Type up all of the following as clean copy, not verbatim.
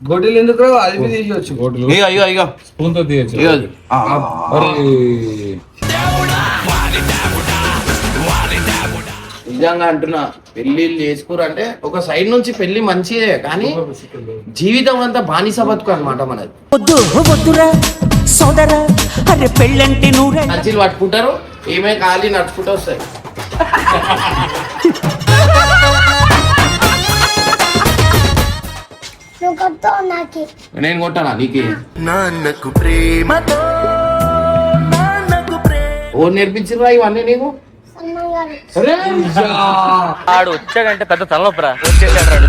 గోటీలు ఎందుకు అది తీసుకోవచ్చు. స్పూన్ తో తీయచ్చు. నిజంగా అంటున్నా, పెళ్లిళ్ళు చేసుకోరు అంటే ఒక సైడ్ నుంచి పెళ్లి మంచిదే, కానీ జీవితం అంతా బానిస బతుకు అనమాట మనది. నచ్చిలు పట్టుకుంటారు, ఏమే ఖాళీ నడుచుకుంటూ వస్తాయి. నేను కొట్టానా నీకు? ఓ నేర్పించిరా ఇవన్నీ నీకు? ఆడు వచ్చాడంటే పెద్ద తలనొప్పరా. వచ్చేసాడు.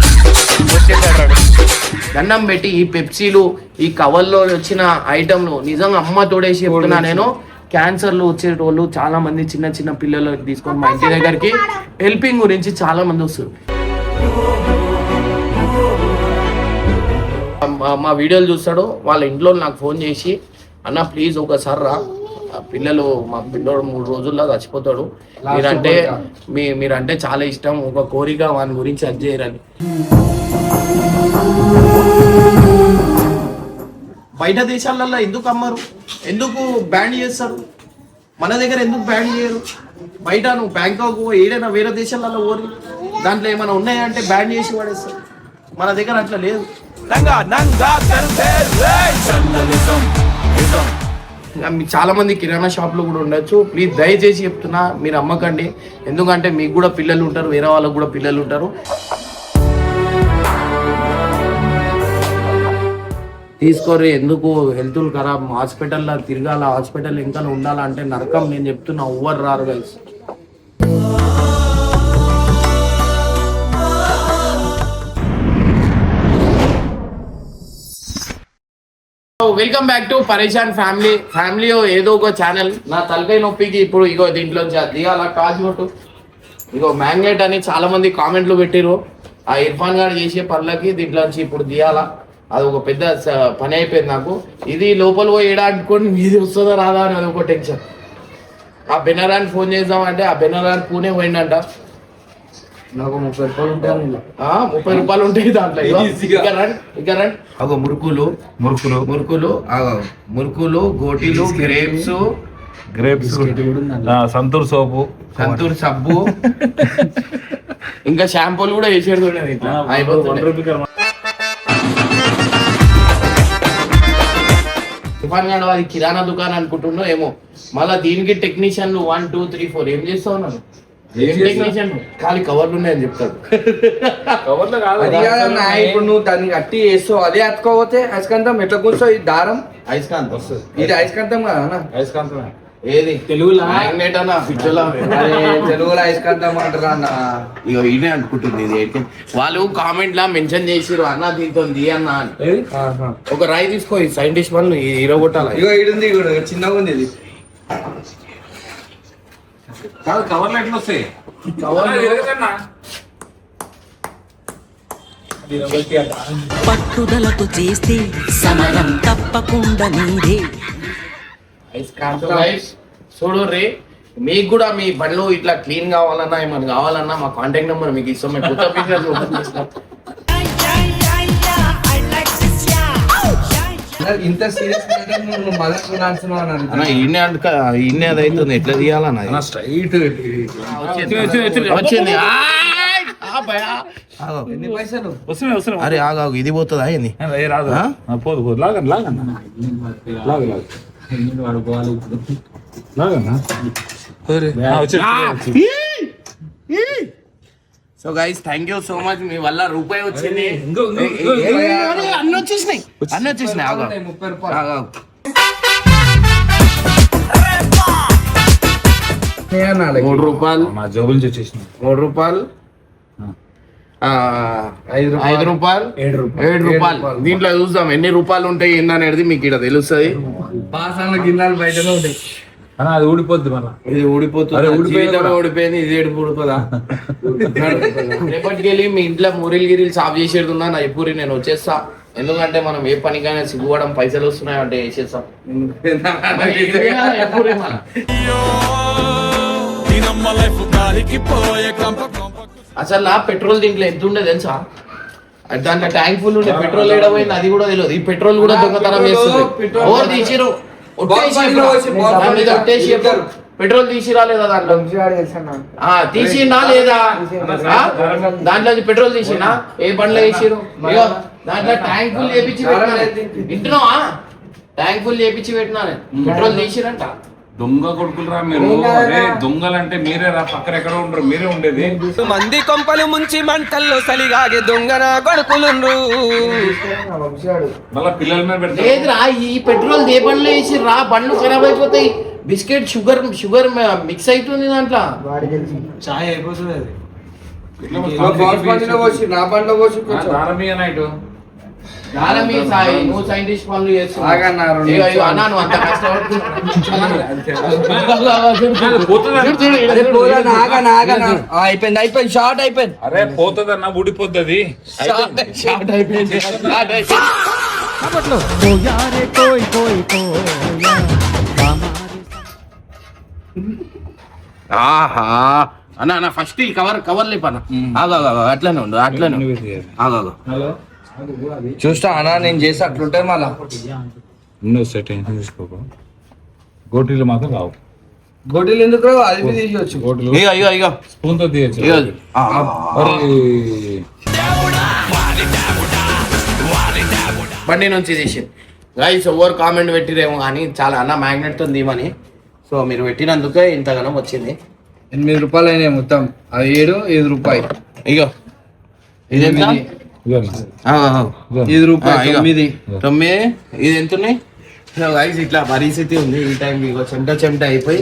దండం పెట్టి ఈ పెప్సీలు, ఈ కవర్లో వచ్చిన ఐటమ్లు నిజంగా అమ్మ తోడేసి చెప్తున్నా నేను. క్యాన్సర్లు వచ్చేటోళ్ళు చాలా మంది, చిన్న చిన్న పిల్లలు తీసుకొని మా ఇంటి దగ్గరికి హెల్పింగ్ గురించి చాలా మంది వస్తారు. మా వీడియోలు చూస్తాడు, వాళ్ళ ఇంట్లో నాకు ఫోన్ చేసి, అన్న ప్లీజ్ ఒకసారి రా, పిల్లలు మా పిల్లోడు 3 రోజుల్లో చచ్చిపోతాడు, మీరంటే చాలా ఇష్టం, ఒక కోరిక వాని గురించి అది చేయరని. బయట దేశాలలో ఎందుకు అమ్మరు, ఎందుకు బ్యాన్ చేస్తారు? మన దగ్గర ఎందుకు బ్యాన్ చేయరు? బయట నువ్వు బ్యాంకాక్ ఏదైనా వేరే దేశాలలో పోరు, దాంట్లో ఏమైనా ఉన్నాయంటే బ్యాన్ చేసి పడేస్తారు. మన దగ్గర అట్లా లేదు. చాలా మంది కిరాణా షాప్లో కూడా ఉండొచ్చు. ప్లీజ్ దయచేసి చెప్తున్నా, మీరు అమ్మకండి. ఎందుకంటే మీకు కూడా పిల్లలు ఉంటారు, వేరే వాళ్ళకు కూడా పిల్లలు ఉంటారు. తీసుకోరు, ఎందుకు హెల్త్లు ఖరాబ్, హాస్పిటల్లో తిరగాల, హాస్పిటల్ ఇంకా ఉండాలంటే నరకం. నేను చెప్తున్నా, ఎవ్వరు రారు గైస్. వెల్కమ్ బ్యాక్ టు పరేషాన్ ఫ్యామిలీ ఏదో ఒక ఛానల్. నా తలకాయ నొప్పికి ఇప్పుడు ఇగో దీంట్లో దిగాల కాజునట్టు, ఇగో మ్యాగ్నెట్ అని చాలా మంది కామెంట్లు పెట్టిరు. ఆ ఇర్ఫాన్ గారు చేసే పనులకి దీంట్లోంచి ఇప్పుడు దియాలా, అది ఒక పెద్ద పని అయిపోయింది నాకు. ఇది లోపల పోయి ఏడా అనుకోండి, మీది వస్తుందా రాదా అని అది ఒక టెన్షన్. ఆ బెనరాన్ని ఫోన్ చేద్దామంటే ఆ బెనరాన్ పూణే పోయిందంట. నాకు 30 రూపాయలు ఉంటాయి, 30 రూపాయలు ఉంటాయి దాంట్లో. ఇక రండి ఒక మురుకులు గోటీలు, గ్రేప్స్, సంతూర్ సబ్బు ఇంకా షాంపూలు కూడా వేసేది అయిపోతుంది. అది కిరాణా దుకాణం అనుకుంటున్నావు ఏమో, మళ్ళీ దీనికి టెక్నీషియన్లు 1 2 3 4 ఏం చేస్తా ఉన్నారు? టెక్నీషియన్ ఖాళీ కవర్లు ఉన్నాయని చెప్తాడు. ఇప్పుడు నువ్వు దాన్ని కట్టి వేస్తావు, అదే అతుకోపోతే అయస్కాంతం ఎట్లా కూర్చో, ఇది దారం అయస్కాంతం వస్తుంది. ఇది అయస్కాంతం కదా? అయస్కాంతం ఏది తెలుగులో మ్యాగ్నెట్ అన్న, తెలుగులో అయస్కాంతం అంటారా అన్న? ఇగో ఇదే అనుకుంటుంది. ఇది వాళ్ళు కామెంట్ లా మెన్షన్ చేసిరు, అన్న దీంతో అన్న అని. ఒక రాయి తీసుకో, సైంటిస్ట్ వాళ్ళు ఇరగొట్టాలి. ఇగో ఇడుంది, చిన్నగా ఉంది ఇది. కవర్లు ఎట్లా వస్తాయి? పట్టుదలతో చేస్తే సమయం తప్పకుండా నీదే. చూడు రే, మీకు కూడా మీ బండ్లు ఇట్లా క్లీన్ కావాలన్నా, ఏమైనా కావాలన్నా మా కాంటాక్ట్ నెంబర్ మీకు ఇస్తాం. మేము కొత్త బిజినెస్ ఓపెన్ చేస్తాం. ఇంత సీరియస్ ఇన్నే అది అవుతుంది, ఎట్లా తీయాలన్నా స్ట్రైట్ వచ్చింది. ఎన్ని పైసలు? అరే ఆగాగు, ఇది పోతుందా ఏంది? రాదు, పోదు లాగన్నా. So guys, thank you so much, మీ వల్ల రూపాయి వచ్చింది. అన్ని వచ్చేసినాయి. 30 రూపాయలు. 3 రూపాయలు మా జోబుల నుంచి వచ్చేసిన 3 రూపాయలు, 5 రూపాయలు, 7 రూపాయలు. దీంట్లో చూద్దాం ఎన్ని రూపాయలు ఉంటాయి ఏందనేది మీకు ఇక్కడ తెలుస్తుంది. గిన్నెలు బయటనే ఉంటాయి. అది ఊడిపోద్ది, మళ్ళీ ఇది ఊడిపోతుంది. ఊడిపోయింది, ఇది ఊడిపోదా? రేపటికి వెళ్ళి మీ ఇంట్లో గిరీలు సాఫ్ చేసేది ఉన్నా నా ఎప్పుడు నేను వచ్చేస్తా. ఎందుకంటే మనం ఏ పనికైనా సిగ్గుపడం, పైసలు వస్తున్నాయి అంటే వేసేస్తాం. అసలు నా పెట్రోల్ దీంట్లో ఎంత ఉండే తెలుసా? దాంట్లో ట్యాంక్ ఫుల్ ఉండే పెట్రోల్ ఏడపోయింది అది కూడా తెలియదు. ఈ పెట్రోల్ కూడా దొంగతనం చేస్తుంది. ఎవరు తీసిరు? ఒట్టేసి పెట్రోల్ తీసిరా లేదా దాంట్లో? తీసిండా లేదా? దాంట్లో పెట్రోల్ తీసినా ఏ బండ్లో వేసిరు? దాంట్లో ట్యాంక్ ఫుల్ చేపించి పెట్టినా. వింటున్నావా? ట్యాంక్ ఫుల్ చేపించి పెట్టినా పెట్రోల్ తీసిరంట. దొంగ కొడుకులు రా మీరు. దొంగలంటే మీరే రా, పక్కన ఎక్కడ ఉండరు, మీరే ఉండేది. మంది కొంపలు ముంచి మంటల్లో సలిగాగే దొంగన కొడుకులుండ్రు. మళ్ళా పిల్లల మీద పెడతారు. లేదురా, ఈ పెట్రోల్ ఏ బండ్లో వేసి రా, బండ్లు ఖరాబ్ అయిపోతాయి. బిస్కెట్ షుగర్ మిక్స్ అవుతుంది దాంట్లో. చాయ్ అయిపోతుంది అది. నా బండ్లో పోసి దారమీయ నైట్ నువ్వు సైంటిస్ట్ పనులు చేస్తున్నావు అన్నా. నువ్వు అంత అయిపోయింది అయిపోయింది షార్ట్ అయిపోయింది. అరే పోతుంది అన్న, ఊడిపోతుంది. షార్ట్ అయిపోయింది. ఆహా అన్న అన్న ఫస్ట్ ఈ కవర్ లేపన్నా. అట్లనే ఉండు, అట్లనే ఆగా. చూస్తా అన్నా, నేను చేసి అట్లుంటే మళ్ళా సెట్ అయింది. చూసుకో, గోటీలు మాత్రం రావు. గొడ్డలు ఎందుకు రావు? అది మీద తీయచ్చు. గోటీలు ఇగో స్పూన్ తో తీయచ్చు. బండి నుంచి తీసి గైస్ ఎవరు కామెంట్ పెట్టిరేమో కానీ చాలా అన్న మ్యాగ్నెట్ తో తీయమని. సో మీరు పెట్టినందుకే ఇంతగానం వచ్చింది. 8 రూపాయలు అయినాయి మొత్తం. అది 7 రూపాయలు. ఇగో ఇది ఎంత? 5 రూపాయలు 9. ఇది ఎంత ఉన్నాయి గైస్? ఇట్లా పరిస్థితి ఉంది ఈ టైం. ఇగో చెమట అయిపోయి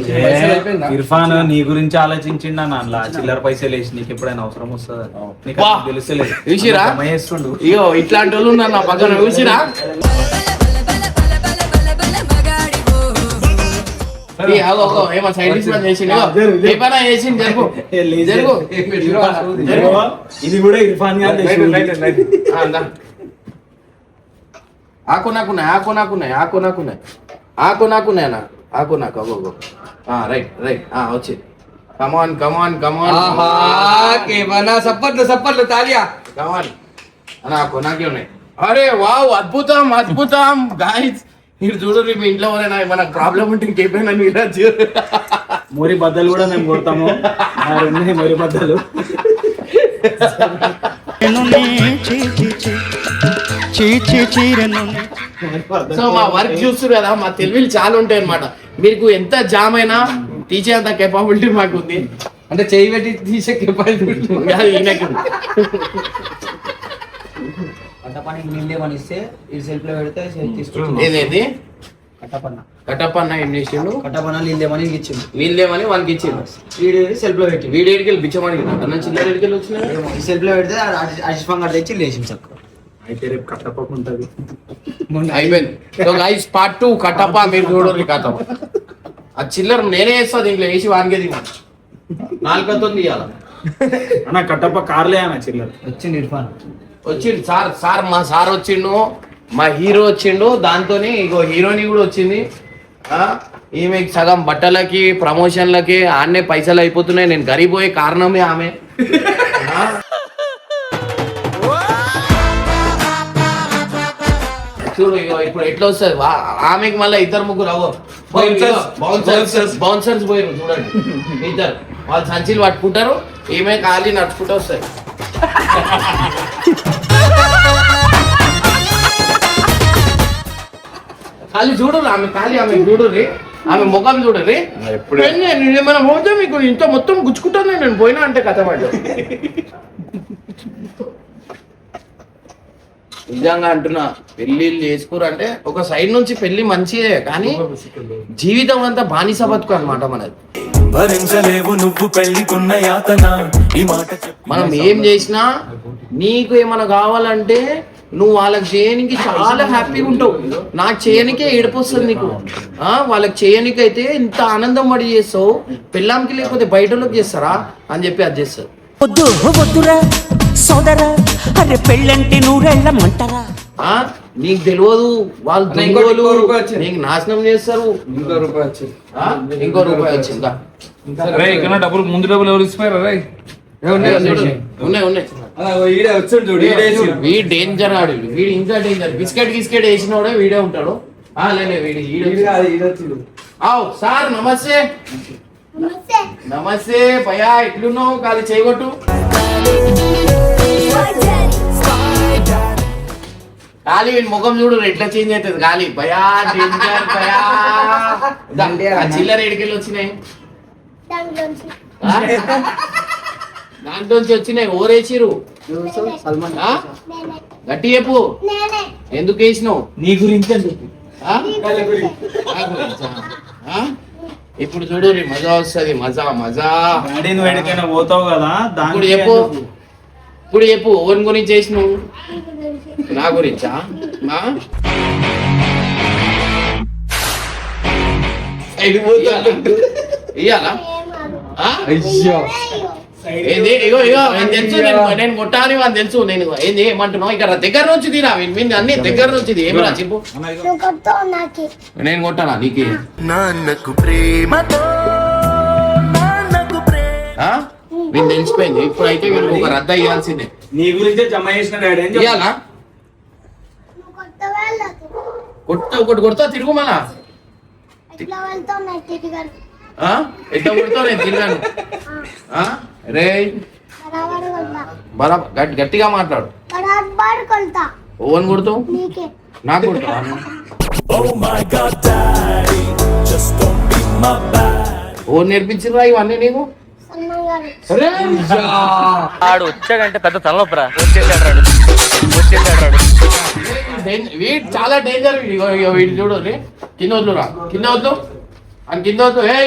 ఇర్ఫాన్ నీ గురించి ఆలోచించిండు అన్న. చిల్లర పైసలు వేసి నీకు ఎప్పుడైనా అవసరం వస్తుంది తెలుస్తలేదు. చూసిరా ఇగో ఇట్లాంటి వాళ్ళు ఉన్నారు నా పక్కన. చూసిరా ఏమో సైంటిస్ట్ చేసిండు. ఏమైనా చేసింది జరుగు జరుగు. ఇది కూడా ఇర్ఫాన్ ఆకు రైట్ వచ్చి కమాన్ సప్పట్లు తాలియా కమాన్ నాకు నాకే ఉన్నాయి. అరే వావ్, అద్భుతం గాయ్స్. మీరు చూడరు మీ ఇంట్లో మన ప్రాబ్లం ఉంటే ఇంకేమైనా మోరి బద్దలు కూడా మేము కొడతాము. మోరి బద్దలు సో మా వర్క్ చూస్తారు కదా, మా తెలివిలు చాలా ఉంటాయి అనమాట. మీకు ఎంత జామ్ అయినా తీసేంత కెపాబిలిటీ మాకు ఉంది. అంటే చేయి పెట్టి తీసే కెపాబిలిటీ ఏదేది కట్టపన్న ఏం చేసిండు? వీళ్ళేమని వానికి ఇచ్చిండు. సెల్ఫ్ లో పెట్టి వీడియోకి వెళ్ళి బిచ్చమని అన్న చిల్లర వెళ్ళి వచ్చిన సెల్ఫ్ లో పెడితే అజిఫంగా తెచ్చి లేచింది చక్క. అయితే రేపు కట్టపక్క ఉంటది. అయిపోయింది. So guys part 2 Kattappa. మీరు చూడరు కట్టప్ప. ఆ చిల్లర నేనే వేస్తా దీంట్లో వేసి వానికే దిగాను. 4 తీయాల అన్న. కట్టప్ప కార్లే అన్న చిల్లర వచ్చింది. ఇర్ఫాన్ వచ్చిండు. సార్ మా సార్ వచ్చిండు, మా హీరో వచ్చిండు. దాంతోనే ఇగో హీరోని కూడా వచ్చింది. ఈమె సగం బట్టలకి ప్రమోషన్లకి ఆన్నే పైసలు అయిపోతున్నాయి. నేను గరీబోయే కారణమే ఆమె. చూడు ఇగో ఇప్పుడు ఎట్లా వస్తుంది ఆమెకి. మళ్ళీ 2-3 బౌన్సర్స్ పోయారు చూడండి. 2 వాళ్ళు సంచులు పట్టుకుంటారు, ఈమె ఖాళీ నడుచుకుంటూ వస్తాయి. ఖాళీ చూడరు ఆమె, ఆమె చూడరు, ఆమె ముఖం చూడరు. మన పోతే మీకు ఇంత మొత్తం గుచ్చుకుంటాను నేను పోయినా అంటే కథ మాట. నిజంగా అంటున్నా, పెళ్లిళ్ళు చేసుకోరంటే ఒక సైడ్ నుంచి పెళ్లి మంచిదే, కానీ జీవితం అంతా బానిస బతుకు అనమాట మనది. మనం ఏం చేసినా నీకు ఏమైనా కావాలంటే నువ్వు వాళ్ళకి చేయనికి చాలా హ్యాపీగా ఉంటావు. నాకు చేయనికే ఏడుపు వస్తుంది నీకు. వాళ్ళకి చేయనికైతే ఇంత ఆనందం పడి చేస్తావు. పెళ్ళాంకి లేకపోతే బయటలోకి చేస్తారా అని చెప్పి అది చేస్తారు. సోదరా అరే పెళ్ళంటే నూరెళ్ళమంటారా? నీకు తెలియదు వాళ్ళు నీకు నాశనం చేస్తారు. ఇంకో రూపాయి వచ్చిందా? డబ్బులు ముందు డబ్బులు ఎవరు ఇచ్చిపోయారా? ఉన్నాయి ఈడే వచ్చాడు చూడు ఈడేసి వీడు డేంజర్ ఆడు వీడు ఇంకా డేంజర్ బిస్కెట్ వేసినోడే వీడే ఉంటాడు లేలే వీడి ఈడొచ్చిండు ఆవ్ సార్ నమస్తే నమస్తే భయ్యా ఎట్లున్నావు కాదు చేయగొట్టు గాలి వీడి ముఖం చూడు ఎట్లా చేంజ్ అవుతుంది గాలి భయా డేంజర్ భయా ఆ చిల్లర ఎడికెళ్ళి వచ్చినాయి దాంట్లోంచి వచ్చినాయి ఓరేసిరు ఆ? గట్టి చెప్పు ఎందుకు వేసినావు నీ గురించి అని చెప్పు. ఆ? నా గురించా? ఆ? ఇప్పుడు చూడు నీ మజా వస్తుంది మజా మజా డాడీ నువ్వు ఎక్కడికైనా పోతావు కదా ఇప్పుడు చెప్పు ఇప్పుడు చెప్పు ఓన్ గురించి చేసినావు నా గురించా మా ఇయ్యాలా ఆ? అయ్యో ఏంది ఇగో నేను తెలుసు నేను కొట్టాని అని తెలుసు నేను ఏంది ఏమంటున్నావు ఇక్కడ దగ్గర నుంచి తీరా అన్ని దగ్గర నుంచి ఏమరా చెప్పు నేను కొట్టానా నీకు నాన్నకు ప్రేమతో నాన్నకు ప్రేమ ఆ? నేను తెలిసిపోయింది ఇప్పుడైతే వీళ్ళు ఒక రద్ద ఇవ్వాల్సిందే నీ గురించే జమ చేసిన డాడీ అని చెప్పు. ఇయ్యాలా ఒకటి కొడతా తిరుగు మళ్ళా ఆ? ఎట్లా కొడతావు నేను తిరిగాను ఆ? రే బరాబర్ గట్టిగా మాట్లాడు ఓన్ కొడుతావు నాకు కొడతావు ఓన్ నేర్పించిరా ఇవన్నీ నీకు అరే ఆడు వచ్చాడంటే పెద్ద తలనొప్పరా వచ్చేసాడు రాడు వీడు చాలా డేంజర్ వీడు చూడు రే కింద వద్దురా కింద వద్దు అని కింద వద్దు ఏ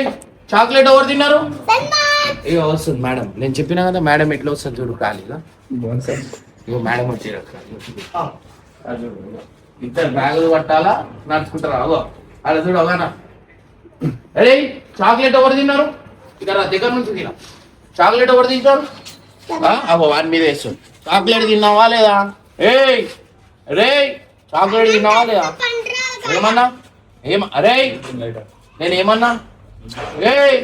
చాక్లెట్ ఎవరు తిన్నారు ఇక వస్తుంది మేడం నేను చెప్పినా కదా మేడం ఎట్లా వస్తుంది చూడు ఖాళీగా ఇగో మేడం వచ్చారు ఇద్దరు బ్యాగులు పట్టాలా నడుచుకుంటారా అగో అలా చూడు అవగానా అరే చాక్లెట్ ఎవరు తిన్నారు ఇక దగ్గర నుంచి తినా చాక్లెట్ ఎవరు తింటారు అగో వాడి మీద వేస్తుంది చాక్లెట్ తిన్నావా లేదా ఏయ్ రే చాక్లెట్ తిన్నావా లేదా ఏమన్నా అరే నేను ఏమన్నా ఏయ్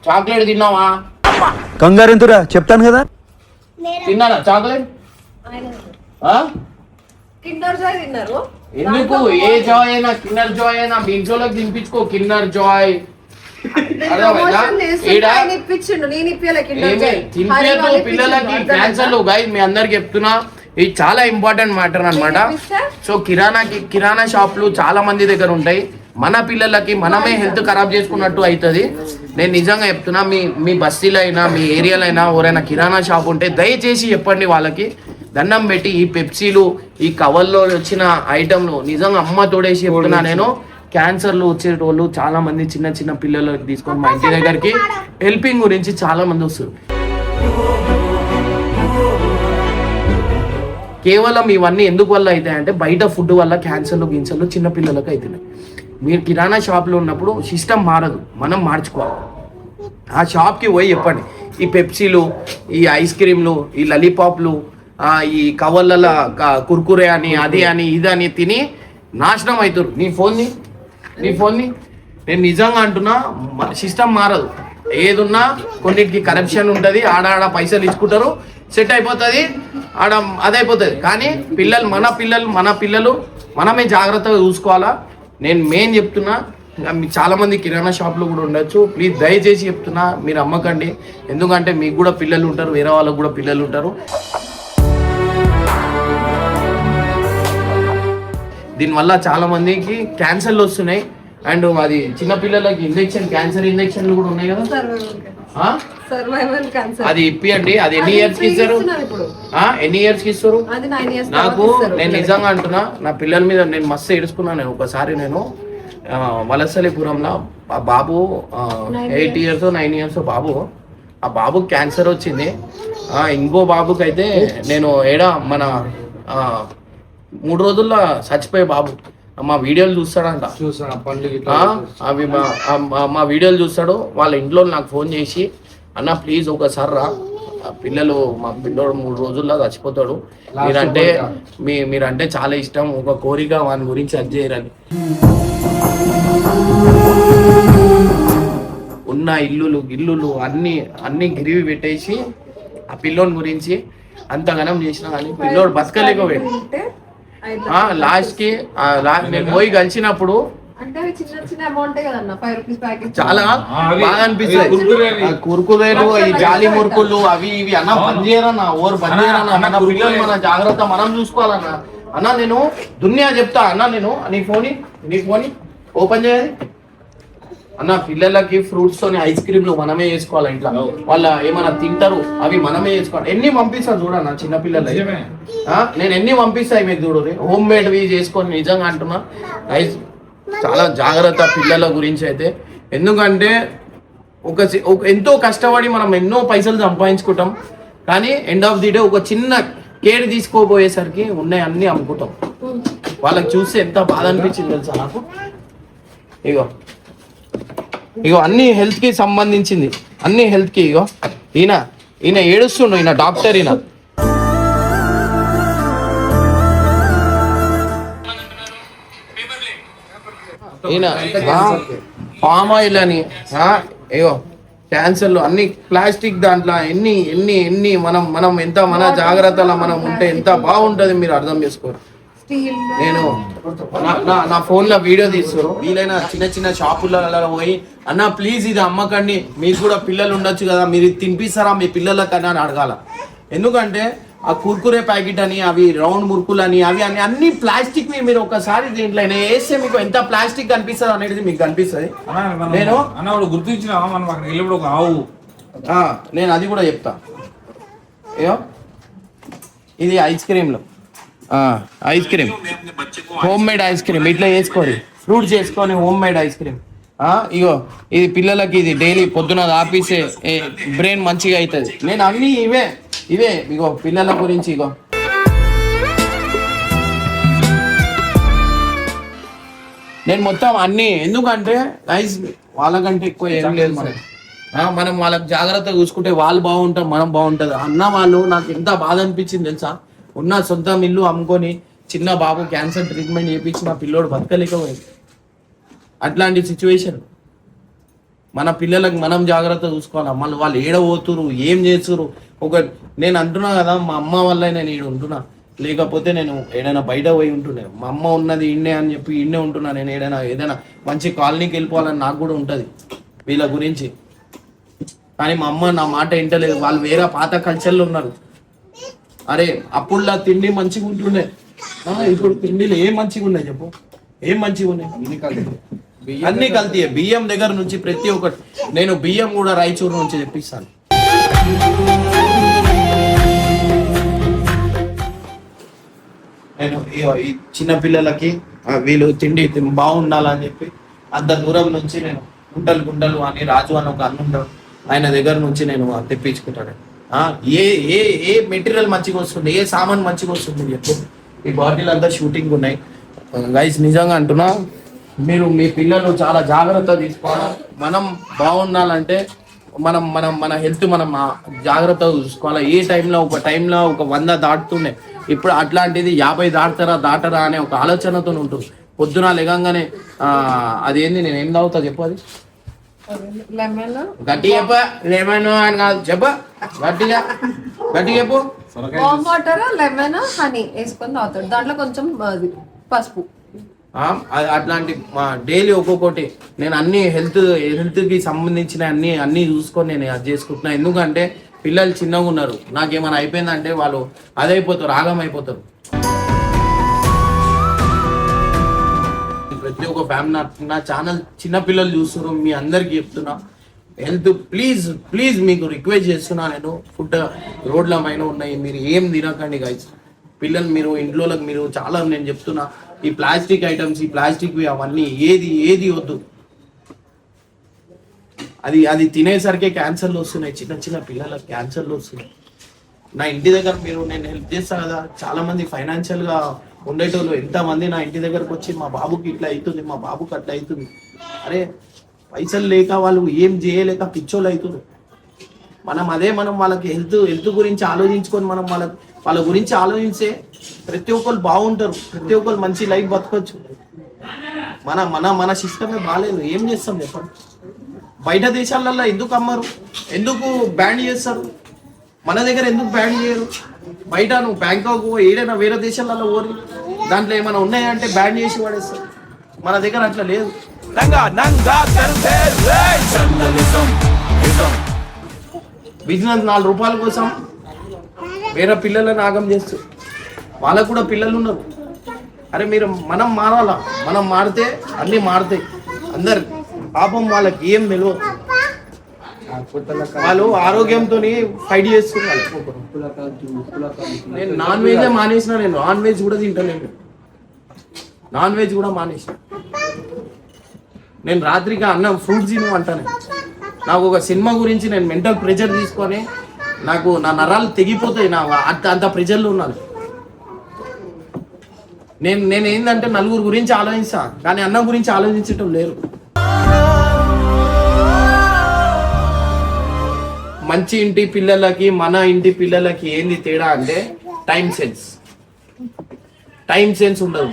చాక్లెట్ తిన్నావా కంగారు ఎంతురా చెప్తాను కదా తిన్నారా చాక్లెట్ కిండర్ జాయ్ తిన్నారు ఎందుకు ఏ జాయ్ అయినా కిన్నర్ జాయ్ అయినా మీ ఇంట్లోకి తినిపించుకో కిన్నర్ జాయ్ పిల్లలకి క్యాన్సర్లు గైస్ మీ అందరికి చెప్తున్నా ఇది చాలా ఇంపార్టెంట్ మ్యాటర్ అన్నమాట సో కిరాణా షాపులు చాలా మంది దగ్గర ఉంటాయి మన పిల్లలకి మనమే హెల్త్ ఖరాబ్ చేసుకున్నట్టు అవుతుంది నేను నిజంగా చెప్తున్నా మీ బస్తీలో అయినా మీ ఏరియాలో అయినా ఎవరైనా కిరాణా షాప్ ఉంటే దయచేసి చెప్పండి వాళ్ళకి దండం పెట్టి ఈ పెప్సీలు ఈ కవర్లో వచ్చిన ఐటమ్లు నిజంగా అమ్మ తోడేసి చెప్తున్నా నేను క్యాన్సర్లు వచ్చేటోళ్ళు చాలా మంది చిన్న చిన్న పిల్లలకి తీసుకొని మా ఇంటి దగ్గరికి హెల్పింగ్ గురించి చాలా మంది వస్తారు కేవలం ఇవన్నీ ఎందుకు వల్ల అవుతాయంటే బయట ఫుడ్ వల్ల క్యాన్సర్లు గిన్సర్లు చిన్న పిల్లలకు అవుతున్నాయి మీరు కిరాణా షాప్లో ఉన్నప్పుడు సిస్టమ్ మారదు మనం మార్చుకోవాలి ఆ షాప్కి పోయి చెప్పండి ఈ పెప్సీలు ఈ ఐస్ క్రీమ్లు ఈ లాలీపాప్లు ఈ కవర్ల కుర్కురే అని అది అని ఇది అని తిని నాశనం అవుతారు నీ ఫోన్ని నేను నిజంగా అంటున్నా సిస్టమ్ మారదు ఏదున్నా కొన్నిటికి కరప్షన్ ఉంటుంది ఆడ పైసలు ఇచ్చుకుంటారు సెట్ అయిపోతుంది ఆడ అదైపోతుంది కానీ మన పిల్లలు మనమే జాగ్రత్తగా చూసుకోవాలా నేను మెయిన్ చెప్తున్నా మీకు చాలా మంది కిరాణా షాప్లో కూడా ఉండొచ్చు ప్లీజ్ దయచేసి చెప్తున్నా మీరు అమ్మకండి ఎందుకంటే మీకు కూడా పిల్లలు ఉంటారు వేరే వాళ్ళకు కూడా పిల్లలు ఉంటారు దీనివల్ల చాలా మందికి క్యాన్సర్లు వస్తున్నాయి అండ్ అది చిన్నపిల్లలకి క్యాన్సర్ ఇంజెక్షన్లు కూడా ఉన్నాయి కదా సర్వైవల్ క్యాన్సర్ అది ఇప్పియండి అది ఎన్ని ఇయర్స్ కి ఇస్తారు ఎన్ని ఇయర్స్ కి ఇస్తారు అది 9 years నాకు నేను నిజంగా అంటున్నా నా పిల్లల మీద నేను మస్తు ఏడుచుకున్నాను నేను ఒకసారి నేను వలసలిపురంలో ఆ బాబు 8 years 9 years బాబు ఆ బాబుకి క్యాన్సర్ వచ్చింది ఇంకో బాబుకి అయితే నేను మన 3 రోజుల్లో చచ్చిపోయే బాబు మా వీడియోలు చూస్తాడంట అవి మా వీడియోలు చూస్తాడు వాళ్ళ ఇంట్లో నాకు ఫోన్ చేసి అన్న ప్లీజ్ ఒకసారి రా మా పిల్లోడు 3 రోజుల్లో చచ్చిపోతాడు మీరంటే చాలా ఇష్టం ఒక కోరిక వాని గురించి అది చేయరని ఉన్న ఇల్లులు అన్ని గిరివి పెట్టేసి ఆ పిల్లోని గురించి అంతగానం చేసినా కానీ పిల్లోడు బతకలేకపోయాడు. లాస్ట్ కి నేను పోయి కలిసినప్పుడు అంటే అవి చిన్న చిన్న అమౌంట్ కదన్న, 5 రూపీస్ ప్యాకెట్. చాలా బాగా అనిపిస్తుంది. కురుకురేలు, ఈ జాలి మురుకులు అవి ఇవి అన్న బంద్ చేయరన్నా, ఓరు బంద్ చేయరన్నా. మన పిల్లలు మన జాగ్రత్త మనం చూసుకోవాలన్నా. అన్న నేను దునియా చెప్తా అన్న, నేను నీ ఫోన్ ఓపెన్ చేయాలి అన్న. పిల్లలకి ఫ్రూట్స్ తోని ఐస్ క్రీమ్లు మనమే చేసుకోవాలి ఇంట్లో. వాళ్ళ ఏమైనా తింటారు అవి మనమే చేసుకోవాలి. ఎన్ని పంపిస్తా చూడన్నా చిన్న పిల్లలు, నేను ఎన్ని పంపిస్తాయి మీకు చూడు. హోమ్ మేడ్వి చేసుకొని నిజంగా అంటున్నా ఐస్ చాలా జాగ్రత్త పిల్లల గురించి అయితే. ఎందుకంటే ఒక ఎంతో కష్టపడి మనం ఎన్నో పైసలు సంపాదించుకుంటాం, కానీ ఎండ్ ఆఫ్ ది డే ఒక చిన్న కేర్ తీసుకోబోయేసరికి ఉన్నాయి అన్ని అమ్ముకుంటాం. వాళ్ళకి చూస్తే ఎంత బాధ అనిపించింది తెలుసా నాకు. ఇగో అన్ని హెల్త్ కి సంబంధించింది, అన్ని హెల్త్ కి. ఇగో ఈయన ఏడుస్తుండు, ఈయన డాక్టర్. ఈయన పామ్ ఆయిల్ అని ఏవో క్యాన్సర్లు అన్ని ప్లాస్టిక్ దాంట్లో ఎన్ని మనం ఎంత మన జాగ్రత్తలో మనం ఉంటే ఎంత బాగుంటది మీరు అర్థం చేసుకోరు. నేను నా ఫోన్ లో వీడియో తీస్తారు, వీలైన చిన్న చిన్న షాపులలో పోయి అన్న ప్లీజ్ ఇది అమ్మకండి, మీకు కూడా పిల్లలు ఉండొచ్చు కదా, మీరు తినిపిస్తారా మీ పిల్లలకన్నా అని అడగాల. ఎందుకంటే ఆ కుర్కురే ప్యాకెట్ అని, అవి రౌండ్ మురుకులు అని, అవి అని అన్ని ప్లాస్టిక్ మీరు ఒకసారి దీంట్లో వేస్తే మీకు ఎంత ప్లాస్టిక్ కనిపిస్తుంది అనేది మీకు కనిపిస్తుంది. నేను గుర్తించిన మనం అక్కడికి వెళ్ళినప్పుడు ఒక ఆవు, నేను అది కూడా చెప్తా. ఏయో ఇది ఐస్ క్రీమ్లో ice cream, home made ice cream ఇట్లా వేసుకోండి, ఫ్రూట్స్ వేసుకొని హోమ్ మేడ్ ఐస్ క్రీమ్. ఇగో ఇది పిల్లలకి, ఇది డైలీ పొద్దున ఆపేసే బ్రెయిన్ మంచిగా అవుతుంది. నేను అన్ని ఇవే ఇగో పిల్లల గురించి. ఇగో నేను మొత్తం అన్ని, ఎందుకంటే గైస్ వాళ్ళకంటే ఎక్కువ ఏం లేదు మనం వాళ్ళకి జాగ్రత్తగా చూసుకుంటే వాళ్ళు బాగుంటాం, మనం బాగుంటుంది. అన్న వాళ్ళు నాకు ఎంత బాధ అనిపించింది తెలుసా. ఉన్న సొంతం ఇల్లు అమ్ముకొని చిన్న బాబు క్యాన్సర్ ట్రీట్మెంట్ చేయించిన పిల్లోడు బతకలేకపోయింది. అట్లాంటి సిచ్యువేషన్. మన పిల్లలకు మనం జాగ్రత్త చూసుకోవాలి. మళ్ళీ వాళ్ళు ఏడబోతురు, ఏం చేస్తురు. నేను అంటున్నా కదా, మా అమ్మ వల్ల నేను ఈడ ఉంటున్నా, లేకపోతే నేను ఏదైనా బయట పోయి ఉంటుండే. మా అమ్మ ఉన్నది ఈడనే అని చెప్పి ఈడనే ఉంటున్నా. నేను ఏదైనా మంచి కాలనీకి వెళ్ళిపోవాలని నాకు కూడా ఉంటుంది వీళ్ళ గురించి. కానీ మా అమ్మ నా మాట వింటలేదు. వాళ్ళు వేరే పాత కల్చర్లో ఉన్నారు. అరే అప్పుడులా తిండి మంచిగా ఉంటుండే, ఇప్పుడు తిండిలు ఏం మంచిగా ఉన్నాయి చెప్పు, ఏం మంచిగా ఉన్నాయి? అన్ని కల్తీ. బియ్యం దగ్గర నుంచి ప్రతి ఒక్కటి. నేను బియ్యం కూడా రాయచూరు నుంచి తెప్పిస్తాను. నేను ఈ చిన్న పిల్లలకి వీళ్ళు తిండి బాగుండాలని చెప్పి అంత దూరం నుంచి నేను గుంటలు అని రాజు అని ఒక అన్న ఉంటాడు, ఆయన దగ్గర నుంచి నేను తెప్పించుకుంటాను. ఏ మెటీరియల్ మంచిగా వస్తుంది, ఏ సామాన్ మంచిగా వస్తుంది చెప్పు. ఈ బాటిల్ అంతా షూటింగ్ ఉన్నాయి గైస్. నిజంగా అంటున్నా, మీరు మీ పిల్లలు చాలా జాగ్రత్త తీసుకోవాలి. మనం బాగుండాలంటే మన హెల్త్ మనం జాగ్రత్తగా చూసుకోవాలి. ఏ టైంలో ఒక 100 దాటుతుండే, ఇప్పుడు అట్లాంటిది 50 దాటరా అనే ఒక ఆలోచనతో ఉంటుంది. పొద్దున లేగంగానే అదేంది, నేను ఏం తాగుతా చెప్పు, అది గట్టి చెప్ప, లెమన్ అని కాదు చెప్ప, గట్టిగా చెప్పు. వామ్ వాటర్, లెమన్, హనీ వేసుకొని తాగుతాడు, దాంట్లో కొంచెం పసుపు. అట్లాంటి డైలీ ఒక్కొక్కటి నేను అన్ని హెల్త్కి సంబంధించిన అన్ని చూసుకొని నేను అది చేసుకుంటున్నా. ఎందుకంటే పిల్లలు చిన్నగా ఉన్నారు, నాకేమైనా అయిపోయిందంటే వాళ్ళు అదైపోతారు, ఆగం అయిపోతారు. ప్రతి ఒక్క ఫ్యామిలీ నా ఛానల్ చిన్న పిల్లలు చూస్తున్నారు, మీ అందరికి చెప్తున్నా హెల్త్ ప్లీజ్ మీకు రిక్వెస్ట్ చేస్తున్నా. నేను ఫుడ్ రోడ్ల పైన ఉన్నాయి, మీరు ఏం తినకండి గైస్. పిల్లలు మీరు ఇంట్లోకి మీరు చాలా నేను చెప్తున్నా, ఈ ప్లాస్టిక్ ఐటమ్స్, ఈ ప్లాస్టిక్వి అవన్నీ ఏది వద్దు. అది తినేసరికి క్యాన్సర్లు వస్తున్నాయి, చిన్న పిల్లలకు క్యాన్సర్లు వస్తున్నాయి. నా ఇంటి దగ్గర నేను హెల్ప్ చేస్తా కదా, చాలా మంది ఫైనాన్షియల్గా ఉండేటోళ్ళు ఎంతమంది నా ఇంటి దగ్గరకు వచ్చి మా బాబుకి ఇట్లా అవుతుంది, మా బాబుకి అట్లా అవుతుంది. అరే పైసలు లేక వాళ్ళు ఏం చేయలేక పిచ్చోళ్ళు అవుతుంది. మనం వాళ్ళకి హెల్త్ గురించి ఆలోచించుకొని మనం వాళ్ళ గురించి ఆలోచిస్తే ప్రతి ఒక్కరు బాగుంటారు, ప్రతి ఒక్కరు మంచి లైఫ్ బతకొచ్చు. మన సిస్టమే బాగాలేదు, ఏం చేస్తాం చెప్పండి. బయట దేశాలల్లో ఎందుకు అమ్మరు, ఎందుకు బ్యాన్ చేస్తారు? మన దగ్గర ఎందుకు బ్యాన్ చేయరు? బయట నువ్వు బ్యాంకాక్ ఏదైనా వేరే దేశాలలో ఓరి దాంట్లో ఏమైనా ఉన్నాయంటే బ్యాన్ చేసి పడేస్తారు. మన దగ్గర అట్లా లేదు. బిజినెస్ 4 రూపాయల కోసం వేరే పిల్లలను ఆగం చేస్తూ వాళ్ళకు కూడా పిల్లలు ఉన్నారు. అరే మనం మారాలా, మనం మారితే అన్నీ మారుతాయి. అందరు పాపం వాళ్ళకి ఏం తెలియదు, వాళ్ళు ఆరోగ్యంతో ఫైట్ చేస్తున్నారు. నేను నాన్ వెజ్ మానేసిన, నేను నాన్ వెజ్ కూడా తింటలేను, నాన్ వెజ్ కూడా మానేసిన. నేను రాత్రికి అన్నం ఫ్రూట్స్ తిను అంటాను. నాకు ఒక సినిమా గురించి నేను మెంటల్ ప్రెషర్ తీసుకొని నాకు నా నరాలు తెగిపోతాయి, నా అంత ప్రెషర్లో ఉన్నాను. నేను ఏంటంటే నలుగురు గురించి ఆలోచిస్తా, కానీ అన్నం గురించి ఆలోచించటం లేరు. మంచి ఇంటి పిల్లలకి మన ఇంటి పిల్లలకి ఏంది తేడా అంటే టైం సెన్స్ ఉండదు.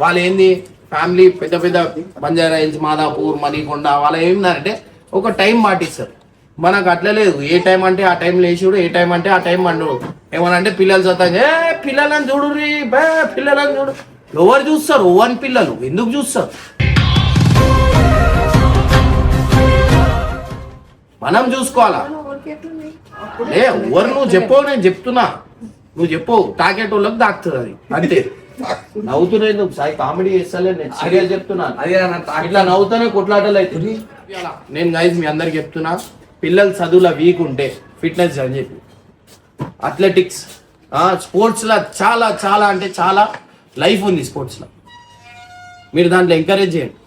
వాళ్ళు ఏంది ఫ్యామిలీ పెద్ద పెద్ద బంజారా హిల్స్, మాదాపూర్, మణికొండ, వాళ్ళు ఏంటంటే ఒక టైం పాటిస్తారు. మనకు అట్లా లేదు. ఏ టైం అంటే ఆ టైం లేచుడు, ఏ టైం అంటే ఆ టైం పండుడు. ఏమనంటే పిల్లలు చదువుతా పిల్లలని చూడు పిల్లలని చూడు. ఎవరు చూస్తారు? ఓవన్ పిల్లలు ఎందుకు చూస్తారు? మనం చూసుకోవాలా. ఎవరు నువ్వు చెప్పవు, నేను చెప్తున్నా, నువ్వు చెప్పవు. తాకేటోళ్ళకి దాక్కుతుంది అది అంతే. నవ్వుతున్నాయి నువ్వు సాయి, కామెడీ చేస్తలే, నేను సీరియస్ చెప్తున్నాను. ఇట్లా నవ్వుతానే కొట్లాటలు అవుతుంది. నేను గైజ్ మీ అందరికి చెప్తున్నా, పిల్లలు చదువుల వీక్ ఉంటే ఫిట్నెస్ అని చెప్పి అథ్లెటిక్స్ స్పోర్ట్స్లో చాలా చాలా అంటే చాలా లైఫ్ ఉంది. స్పోర్ట్స్లో మీరు దాంట్లో ఎంకరేజ్ చేయండి,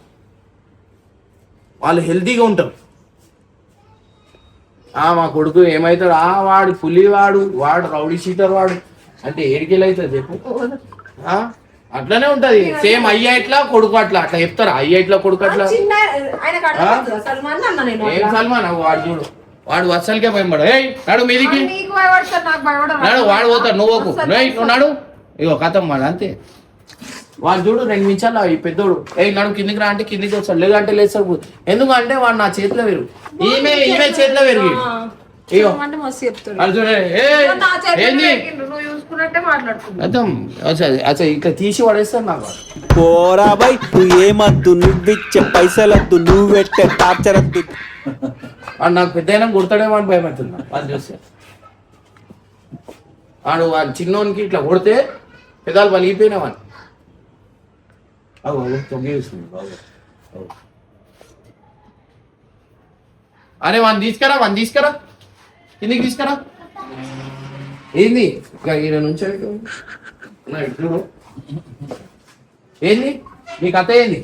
వాళ్ళు హెల్తీగా ఉంటారు. మా కొడుకు ఏమవుతాడు, వాడు పులివాడు, వాడు రౌడీ షీటర్ వాడు అంటే ఏడికెళ్ళి అవుతుంది చెప్పు. అట్లానే ఉంటది. సేమ్ అయ్యేట్లా కొడుకు అట్లా చెప్తారా? అయ్యేట్లా కొడుకు అట్లా. ఏం సల్మాన్ వాడు చూడు, వాడు అస్సలకే భయపడ. నాడు మీదికి నాడు వాడు పోతాడు, నువ్వు నాడు ఇగో కథం వాడు అంతే. వాడు చూడు 2 నిమిషాలు ఈ పెద్దోడు నడు కిందికి రా అంటే కిందికి వస్తాడు, లేదంటే లేస్తాడు. ఎందుకంటే వాడు నా చేతిలో పెరుగు, ఈమె చేతిలో పెరిగి ఇట్లా తీసి పడేస్తాను. నాకు పోరాబాయ్ నువ్వు ఏమద్దు, నువ్విచ్చే పైసలద్దు, నువ్వు పెట్టే టార్చర్ వద్దు. వాడు నాకు పెద్ద అయినా కొడతాడేమో అని భయపడుతున్నా. వాళ్ళు చూస్తే వాడు చిన్నోనికి ఇట్లా కొడితే పెదాలు పలిగిపోయినా వాడు తొంగి చూస్తుంది బాబు. అరే వాడిని తీసుకురా కిందికి తీసుకురా. ఏంది ఈయన నుంచి ఏంది నీ కథ ఏంది?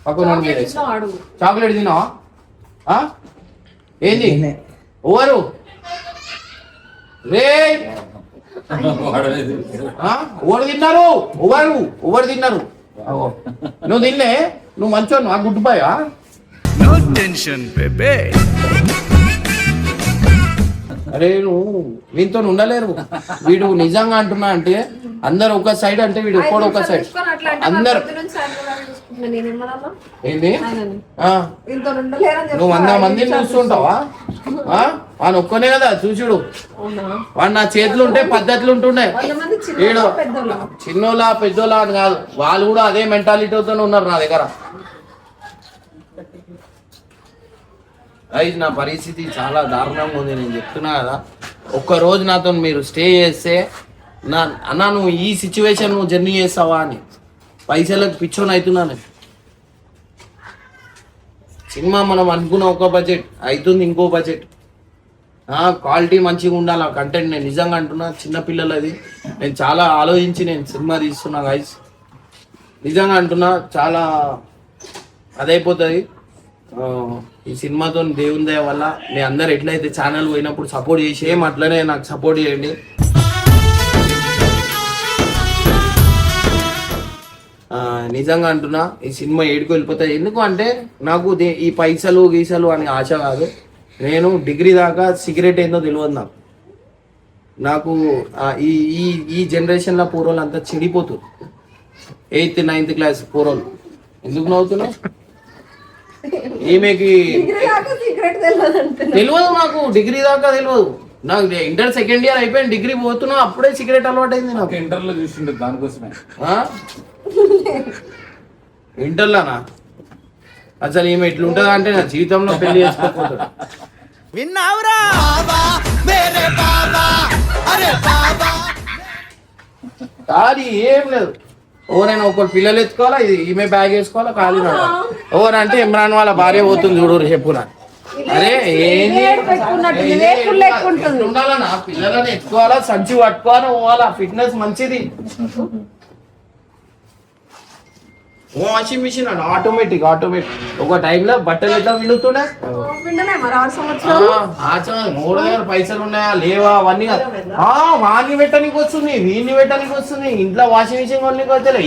పక్కన చాక్లెట్ తిన్నావా? ఏంది ఎవరు రే ఎవరు తిన్నారు? ఎవరు తిన్నారు? నువ్వు తిన్లే, నువ్వు మంచో ఆ గుడ్డుపాయా? అరే నువ్వు వీటితో ఉండలేరు. వీడు నిజంగా అంటున్నా అంటే అందరు ఒక సైడ్ అంటే వీడు ఒక్కడు ఒక సైడ్. అందరు ఏంటి నువ్వు 100 మందిని చూస్తుంటావా? వాడు ఒక్కనే కదా చూచుడు. వాడు నా చేతులు ఉంటే పద్ధతులు ఉంటుండే. వీడు చిన్నోళ్ళ పెద్దోళ్ళ అని కాదు, వాళ్ళు కూడా అదే మెంటాలిటీతో ఉన్నారు నా దగ్గర. అయితే నా పరిస్థితి చాలా దారుణంగా ఉంది. నేను చెప్తున్నా కదా, ఒక్కరోజు నాతో మీరు స్టే చేస్తే అన్నా నువ్వు ఈ సిచ్యువేషన్ నువ్వు జర్నీ చేస్తావా అని పైసలకు పిచ్చోని అవుతున్నాను. సినిమా మనం అనుకున్న ఒక బడ్జెట్ అవుతుంది, ఇంకో బడ్జెట్. క్వాలిటీ మంచిగా ఉండాలి కంటెంట్. నేను నిజంగా అంటున్నా, చిన్నపిల్లలది నేను చాలా ఆలోచించి నేను సినిమా తీస్తున్నా గైస్. నిజంగా అంటున్నా, చాలా అదైపోతుంది ఈ సినిమాతో. దేవుని దయ వల్ల మీ అందరు ఎట్లయితే ఛానల్ పోయినప్పుడు సపోర్ట్ చేసి అట్లనే నాకు సపోర్ట్ చేయండి. నిజంగా అంటున్నా, ఈ సినిమా ఏడుకు వెళ్ళిపోతాయి. ఎందుకు అంటే నాకు ఈ పైసలు గీసలు అని ఆశ కాదు. నేను డిగ్రీ దాకా సిగరెట్ ఏందో తెలియదు నాకు. ఈ ఈ జనరేషన్లో పూర్వలు అంతా చెడిపోతారు. 8th 9th class పూర్వలు. ఎందుకు నవ్వుతున్నావు? ఈమెకి తెలియదు, నాకు డిగ్రీ దాకా తెలియదు. నాకు ఇంటర్ సెకండ్ ఇయర్ అయిపోయింది, డిగ్రీ పోతున్నా, అప్పుడే సిగరెట్ అలవాటు అయింది నాకు. ఇంటర్లో చూసిండే దానికోసమే. ఇంటర్లోనా? అసలు ఈమె ఇట్లుంటుందా అంటే నా జీవితంలో పెళ్లి చేసుకోకపోతాడు. విన్నావురా అది ఏం లేదు. ఓరైనా ఒకరు పిల్లలు ఎత్తుకోవాలా, ఇది ఈమె బ్యాగ్ వేసుకోవాలా, ఖాళీ ఓరంటే ఇమ్రాన్ వాళ్ళ భార్య పోతుంది చూడు చెప్పురా. అరే ఏంది ఉండాలన్నా, పిల్లలని ఎత్తుకోవాలా, సంచి పట్టుకోవాలా, పోవాలా, ఫిట్నెస్ మంచిది. వాషింగ్ మిషన్ అండి, ఆటోమేటిక్. ఒక టైంలో బట్టలు ఎట్లా విండుతుండే, మూడు దగ్గర పైసలు ఉన్నాయా లేవా అవన్నీ వాడిని పెట్టడానికి వస్తుంది, వీడిని పెట్టడానికి వస్తుంది, ఇంట్లో వాషింగ్ మిషన్ కొనికి వస్తలే.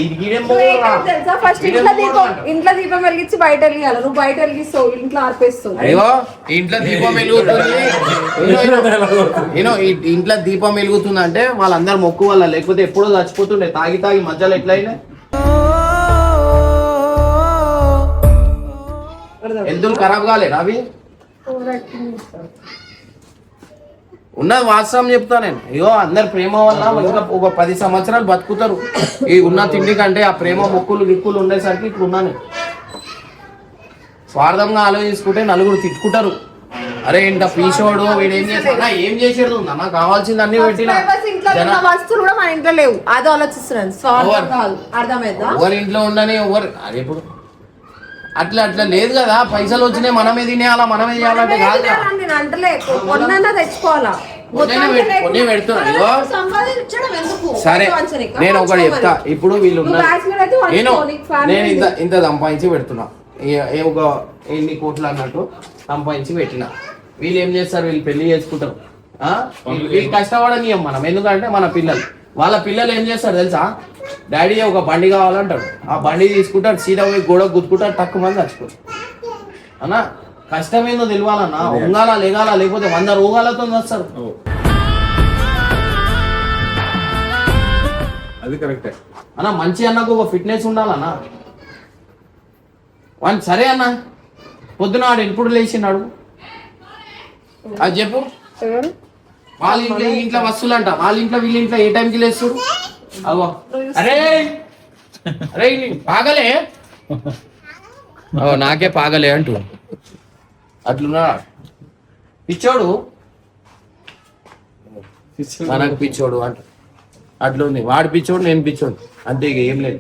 ఇంట్లో దీపం వెలిగించి బయట వెళ్ళాలి, నువ్వు బయట వెలిగిస్తావు, ఇంట్లో ఆర్పేస్తావు. అయ్యో ఇంట్లో దీపం వెలుగుతుంది, ఇంట్లో దీపం వెలుగుతుంది అంటే వాళ్ళందరూ మొక్కు వల్ల, లేకపోతే ఎప్పుడో చచ్చిపోతుండే తాగి మధ్యలో ఎట్లయినా. హెల్తులు ఖరాబ్ కాలేదు అవి. ఉన్నది వాస్తవం చెప్తా నేను. అయ్యో అందరు ప్రేమ వల్ల ఇంకా ఒక 10 సంవత్సరాలు బతుకుతారు. ఈ ఉన్న తిండి కంటే ఆ ప్రేమ మొక్కులు గిక్కులు ఉండేసరికి ఇప్పుడు ఉన్నాను. స్వార్థంగా ఆలోచించుకుంటే నలుగురు తిట్టుకుంటారు. అరే ఇంత పీసోడు వీడు ఏం చేస్తా, ఏం చేసేది ఉందా, నాకు కావాల్సింది అన్ని పెట్టిన వస్తువులు కూడా మన ఇంట్లో లేవు, అది ఆలోచిస్తున్నాను. అర్థమైందా? ఎవరి ఇంట్లో ఉండని ఎవరు అది ఇప్పుడు అట్లా లేదు కదా. పైసలు వచ్చినాయి మనమే తినేయాలా, మనమే చేయాలంటే కాదు. సరే నేను ఒకటి చెప్తా. ఇప్పుడు వీళ్ళు నేను ఇంత సంపాదించి పెడుతున్నా, ఒక ఎన్ని కోట్లు అన్నట్టు సంపాదించి పెట్టిన. వీళ్ళు ఏం చేస్తారు, వీళ్ళు పెళ్లి చేసుకుంటారు. వీళ్ళు కష్టపడనీయం మనం, ఎందుకంటే మన పిల్లలు, వాళ్ళ పిల్లలు ఏం చేస్తారు తెలుసా, డాడీ ఒక బండి కావాలంటాడు, ఆ బండి తీసుకుంటాడు, సీదా పోయి గోడ గుద్దుకుంటాడు, తక్కువ మంది చచ్చిపోతారు. అన్నా కష్టమేందో తెలియాలన్నా, ఉంగాలా లేగాల, లేకపోతే 100 రోగాలతో వస్తారు. అది కరెక్టే అన్నా. మంచి అన్నకు ఒక ఫిట్నెస్ ఉండాలన్నా. వాడిని సరే అన్న పొద్దున వాడు ఎప్పుడు లేచినాడు అది చెప్పు. వాళ్ళ ఇంట్లో వస్తువులు అంట, వాళ్ళ ఇంట్లో వీళ్ళ ఇంట్లో ఏ టైంకి లేస్తారు. అగో అరే అరే పాగలే, నాకే పాగలే అంటూ అట్లున్నా పిచ్చోడు, మనకు పిచ్చోడు అంట. అట్లుంది, వాడు పిచ్చోడు, నేను పిచ్చోడు, అంతే, ఇక ఏం లేదు.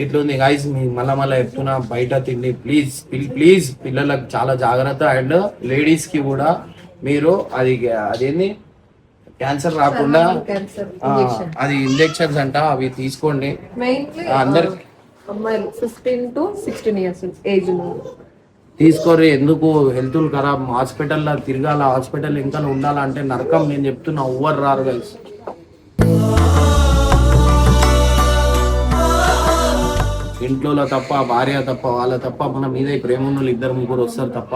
ఇట్లుంది గైస్. మీ మళ్ళా చెప్తున్నా, బయట తిండి ప్లీజ్ పిల్లలకు చాలా జాగ్రత్త. అండ్ లేడీస్ కి కూడా మీరు అదేంది క్యాన్సర్ రాకుండా అది ఇంజెక్షన్స్ అంట, అవి తీసుకోండి అందరికి. 15 to 16 years ఏజ్ తీసుకోరు. ఎందుకు హెల్త్ ఖరాబ్, హాస్పిటల్లో తిరగాల, హాస్పిటల్ ఇంకా ఉండాలంటే నరకం. నేను చెప్తున్నా, ఎవ్వరు రారు గైస్. ఇంట్లో తప్ప, భార్య తప్ప, వాళ్ళ తప్ప, మన మీద ప్రేమ ఉన్న వాళ్ళు 2-3 వస్తారు తప్ప,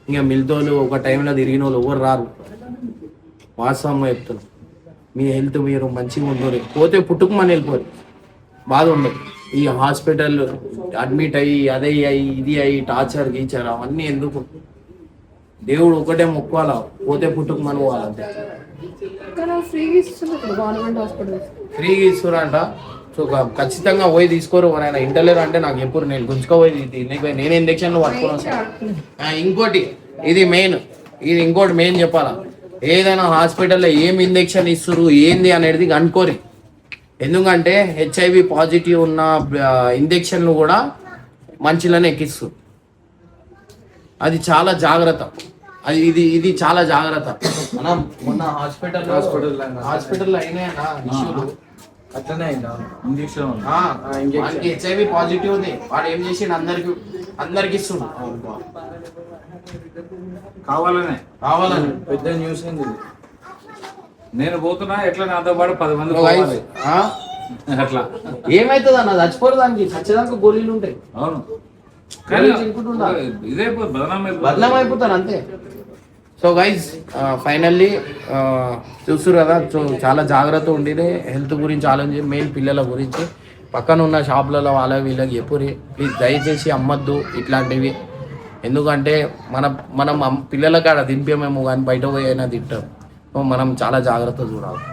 ఇంకా మిగతాలు ఒక టైంలో తిరిగిన వాళ్ళు ఎవరు రారు. వాస్తవంగా చెప్తున్నాం. మీ హెల్త్ మీరు మంచిగా ఉండరు, పోతే పుట్టుకుమని వెళ్ళిపోరు, బాధ ఉండదు. ఈ హాస్పిటల్ అడ్మిట్ అయ్యి అదే అయ్యి ఇది అయ్యి టార్చర్ గీచర్ అవన్నీ ఎందుకు. దేవుడు ఒకటే మొక్కాలా, పోతే పుట్టుకుమని పోవాలంటే. ఫ్రీగా ఇస్తున్నారంట. సో ఖచ్చితంగా పోయి తీసుకోరు. ఆయన ఇంటలేరు అంటే నాకు ఎప్పుడు, నేను గుంజుకోపోయి నేను ఇంజక్షన్లు పట్టుకుని వస్తాను. ఇంకోటి ఇది ఇంకోటి మెయిన్ చెప్పాలా, ఏదైనా హాస్పిటల్లో ఏం ఇంజక్షన్ ఇస్తున్నారు ఏంది అనేది కనుక్కోరి. ఎందుకంటే HIV పాజిటివ్ ఉన్న ఇంజక్షన్లు కూడా మంచిలోనే ఎక్కిస్తారు. అది చాలా జాగ్రత్త. ఇది చాలా జాగ్రత్త. మనం మొన్న హాస్పిటల్లో అయినాయన్నా ఇష్యూలు. అట్లనే ఇంజక్షన్ HIV పాజిటివ్ ఉంది, వాడు ఏం చేసి అందరికి ఇస్తుండు. కావాలని పెద్ద న్యూస్ ఏంది. నేను పోతున్నా, ఎట్లా నాతో పాటు 10 మంది అట్లా ఏమైతుంది అన్న, చచ్చిపోరు, దానికి చచ్చేదానికి గోళీలు ఉంటాయి. అవును, ఇదే బదనాం అయిపోతారు అంతే. సో గైజ్ ఫైనల్లీ చూస్తున్నారు కదా. సో చాలా జాగ్రత్త ఉండేది, హెల్త్ గురించి ఆలోచించి, మెయిన్ పిల్లల గురించి. పక్కన ఉన్న షాపులలో వాళ్ళ వీళ్ళకి ఎప్పుడు ప్లీజ్ దయచేసి అమ్మద్దు ఇట్లాంటివి. ఎందుకంటే మనం పిల్లల కాడ దింపేమేమో కానీ బయట పోయి అయినా తింటాం. మనం చాలా జాగ్రత్త చూడాలి.